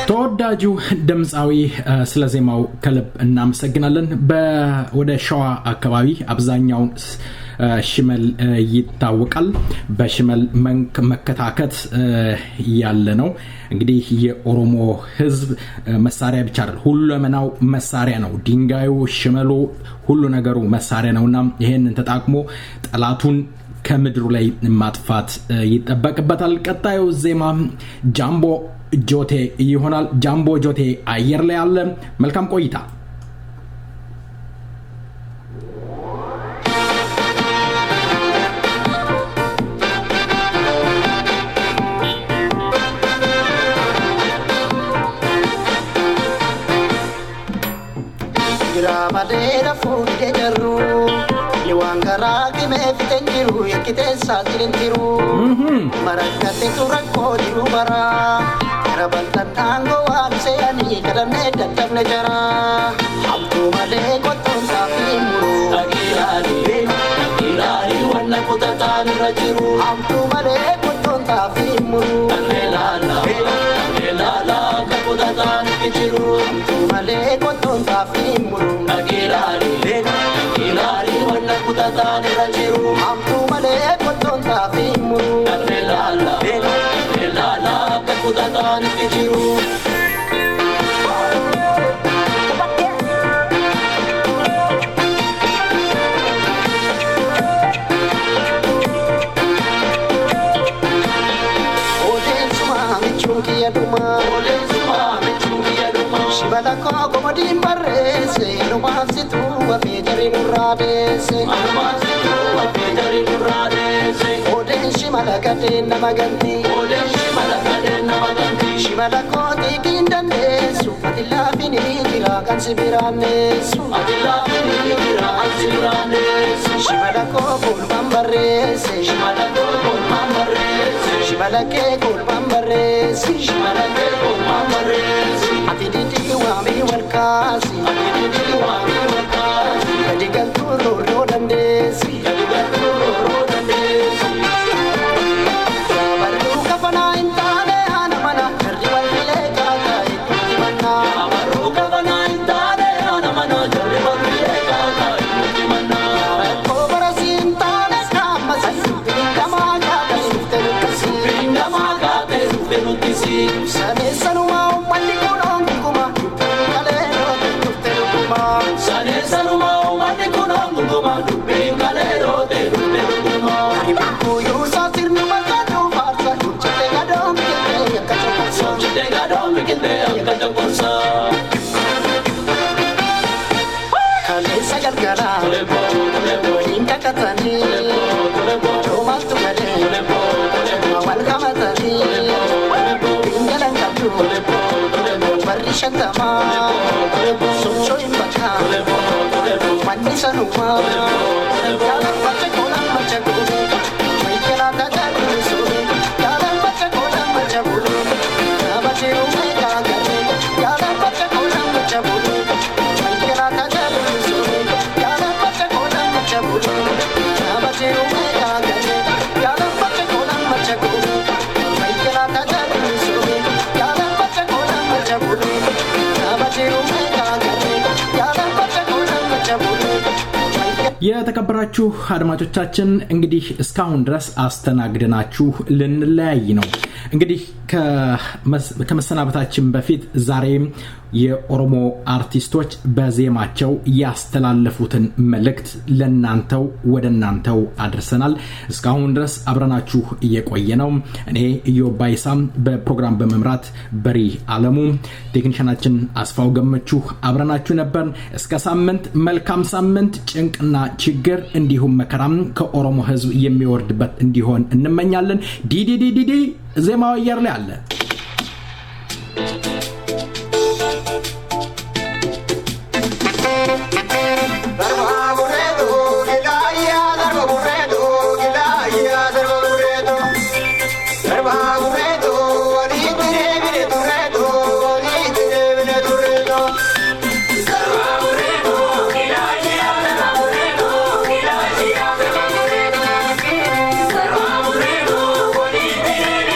ተወዳጁ ድምፃዊ ስለ ዜማው ከልብ እናመሰግናለን። ወደ ሸዋ አካባቢ አብዛኛውን ሽመል ይታወቃል። በሽመል መከታከት ያለ ነው። እንግዲህ የኦሮሞ ህዝብ መሳሪያ ብቻ አይደል፣ ሁሉመናው መሳሪያ ነው። ድንጋዩ፣ ሽመሉ፣ ሁሉ ነገሩ መሳሪያ ነውና ይሄንን ተጣቅሞ ጠላቱን ከምድሩ ላይ ማጥፋት ይጠበቅበታል። ቀጣዩ ዜማ ጃምቦ ጆቴ ይሆናል። ጃምቦ ጆቴ አየር ላይ አለ። መልካም ቆይታ። Madera fuge jarru liwangara ki me fitengiru yakite satirentiru marakate turakko diru bara rabantan ango anse ani kadane datamne jara amtu male koton safimuru agirari wanna kutatan rajiru amtu male koton safimuru alelala kutatan kijiru amtu male koton safimuru Agirari wanna kutatan rajiru amtu male koton tafimuru Lala kutatan kijiru Oden suma michungi aduma Shibala ko komadin barrese Numasitu wa fejari nurradese Oden shimala gade namaganti Shimala ko tikindanesu Atilla fini kira kan sibiranesu Shimala ko kulman barrese Shimala ke kulman barrese Atiditi wami walkasi Kadigal turu rodandesi Baru kafana intane anamana Jarri walvile kata ikuti manna Baru kafana intane anamana Jarri walvile kata ikuti manna Ko barasi intane kamasi Pindama kata sufteru kisi Sane sanuma umali kunong kuma Kale rote sufteru kuma Sane sanuma umali kunong kuma Kale rote sufteru kuma Kuyu satir numakadu farsa Chite gadom mikinde yakachokorsa Chite gadom mikinde yakachokorsa Kale sagargara Inka katani Jomal tumale Awal kamatani Ingalan kabdu Barri shantama Sucho imbaka Mani sanuma Yalan bacha kolam bacha kuru Maikela tata kurusu Yalan bacha kolam bacha kuru Nabache ume kagare Yalan bacha kolam bacha kuru Maikela tata kurusu Yalan bacha kolam bacha kuru Nabache ume kagare Yalan bacha kolam bacha kuru Maikela tata kurusu Yalan bacha kolam bacha kuru Nabache ume kagare Yalan bacha kolam bacha kuru የተከበራችሁ አድማጮቻችን እንግዲህ እስካሁን ድረስ አስተናግደናችሁ ልንለያይ ነው። እንግዲህ ከመሰናበታችን በፊት ዛሬም የኦሮሞ አርቲስቶች በዜማቸው ያስተላለፉትን መልእክት ለናንተው ወደናንተው አድርሰናል። እስካሁን ድረስ አብረናችሁ እየቆየ ነው። እኔ ኢዮብ ባይሳም በፕሮግራም በመምራት በሪ አለሙ፣ ቴክኒሻናችን አስፋው ገመቹ አብረናችሁ ነበር። እስከ ሳምንት መልካም ሳምንት። ጭንቅና ችግር እንዲሁም መከራም ከኦሮሞ ህዝብ የሚወርድበት እንዲሆን እንመኛለን። ዲዲዲዲዲ ዜማው አየር ላይ አለ። Yeah.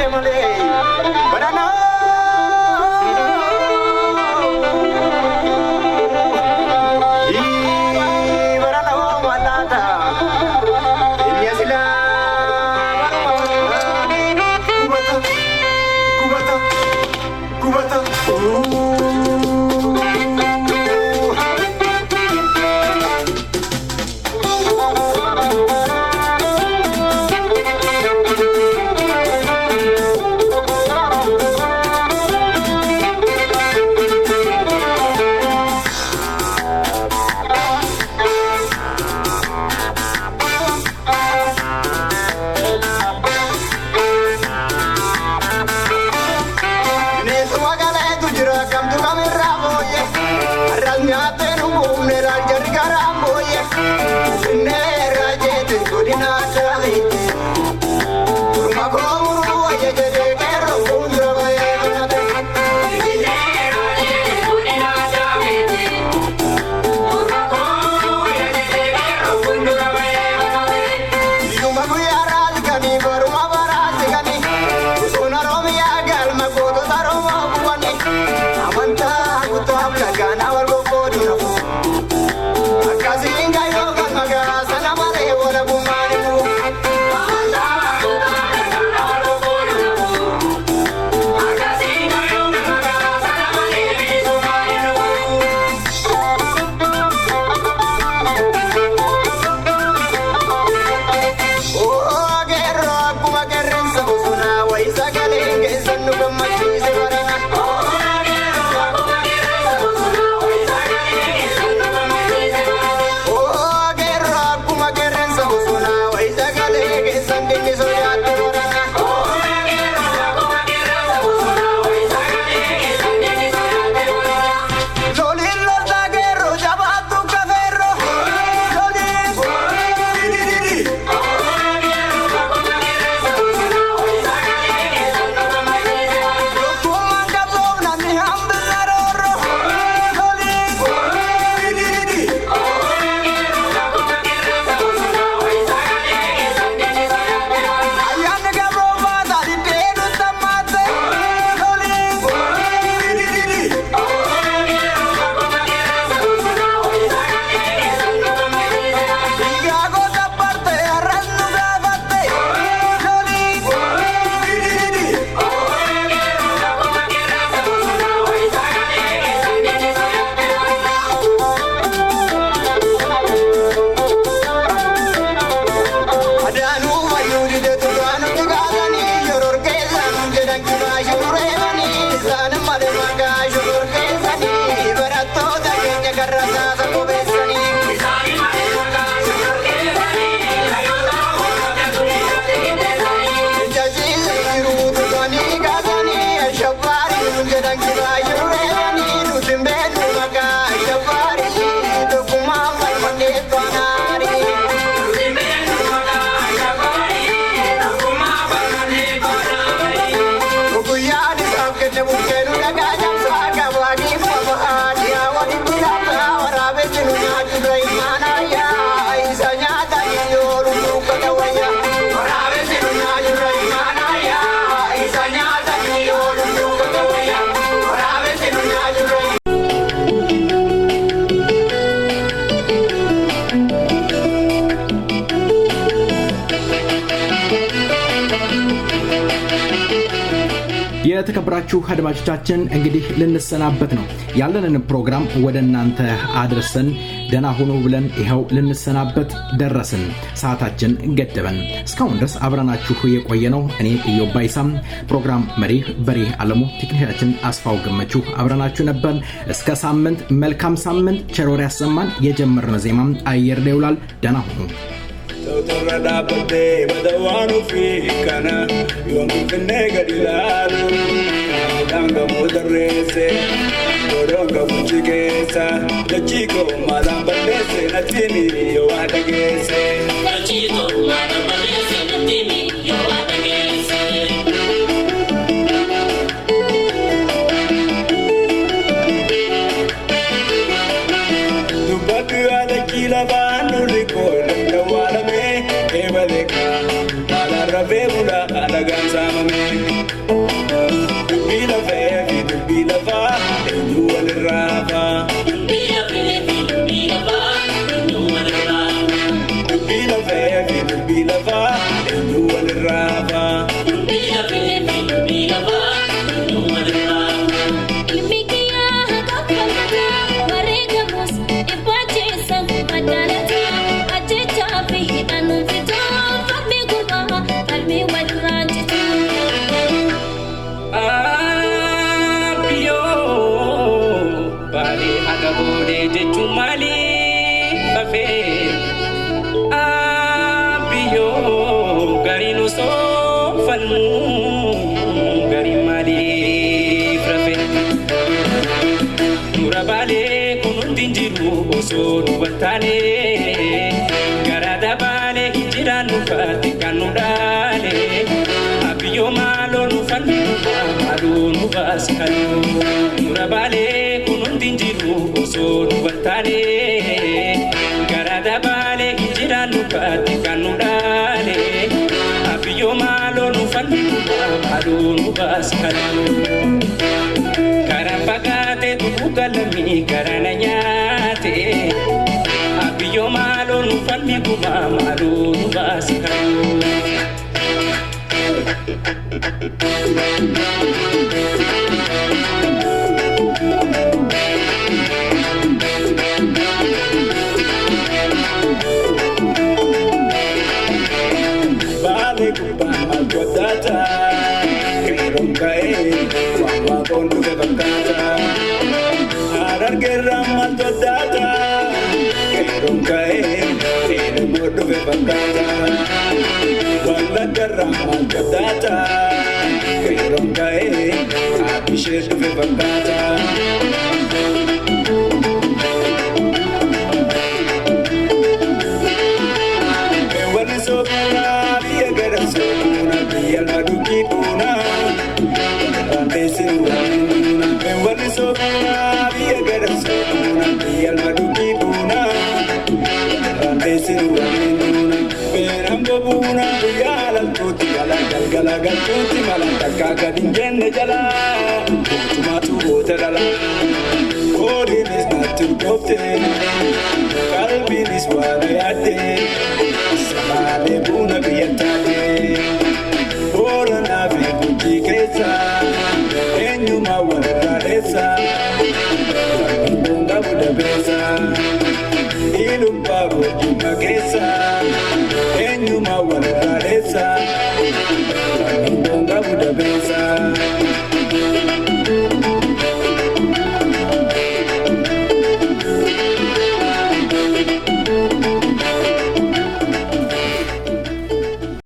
male barana የተከበራችሁ አድማጮቻችን እንግዲህ ልንሰናበት ነው ያለንን ፕሮግራም ወደናንተ አድርሰን ደና ሆኖ ብለን ይሄው ልንሰናበት ደረስን ሰዓታችን ገደበን እስካሁን ድረስ አብራናችሁ የቆየነው እኔ ኢዮባይሳም ፕሮግራም መሪ በሪ አለሙ ቴክኒሻችን አስፋው ገመቹ አብራናችሁ ነበር እስከ ሳምንት መልካም ሳምንት ቸሮር ያሰማን የጀመርነው ዜማም አየር ላይ ይውላል ደና ሆኖ Torrada pate badawanu fikana yom kenne gadilalu danga modarese doronga mujigesa dachiko madam balese natini yo adagese dachiko madam balese natini yo adagese dubatu adakila banu riko Bebula alaga nagaan saamame. Dubbii lafee fi dubbii lafaa eenyu walirraa hafa. Dubbii lafee fi dubbii lafaa eenyu walirraa hafa. Dubbii lafee fi dubbii lafaa eenyu walirraa hafa. Dubbii lafee fi dubbii lafaa eenyu walirraa hafa. Osoo dubartaane gara dabalee ijjiraan nufaati kan nu dhaale abiyyoo maaloo nufanni maaloo nu baasi halluu dura baalee kunuunti jiru osoo dubartaane gara dabalee ijjiraan nufaati kan nu dhaale abiyyoo maaloo nufanni maaloo nu baasi halluu karaa fagaatee tuquu galamii karaa na nyaate abiyyoo maaloo nufanni gumaa maaloo nu baasi halluu. Vale kupama kodata kironkae wama kondu ke bakata harar gerama kodata kironkae tene modu ke bakata wala gerama kodata kironkae abishe ke bakata wala sokuna Sona biyal maduki puna, besi wana. Wali sona biya gara sona biyal maduki puna, besi wana. Berambo puna biyal altuti gala gala galtuti malanta kaga dingene jala, tumatu boterala. Holding is not too often, kalbin is wala yate, samale puna biyatade. Ora vi buti kesa enyu ma wala resa bunga buda besa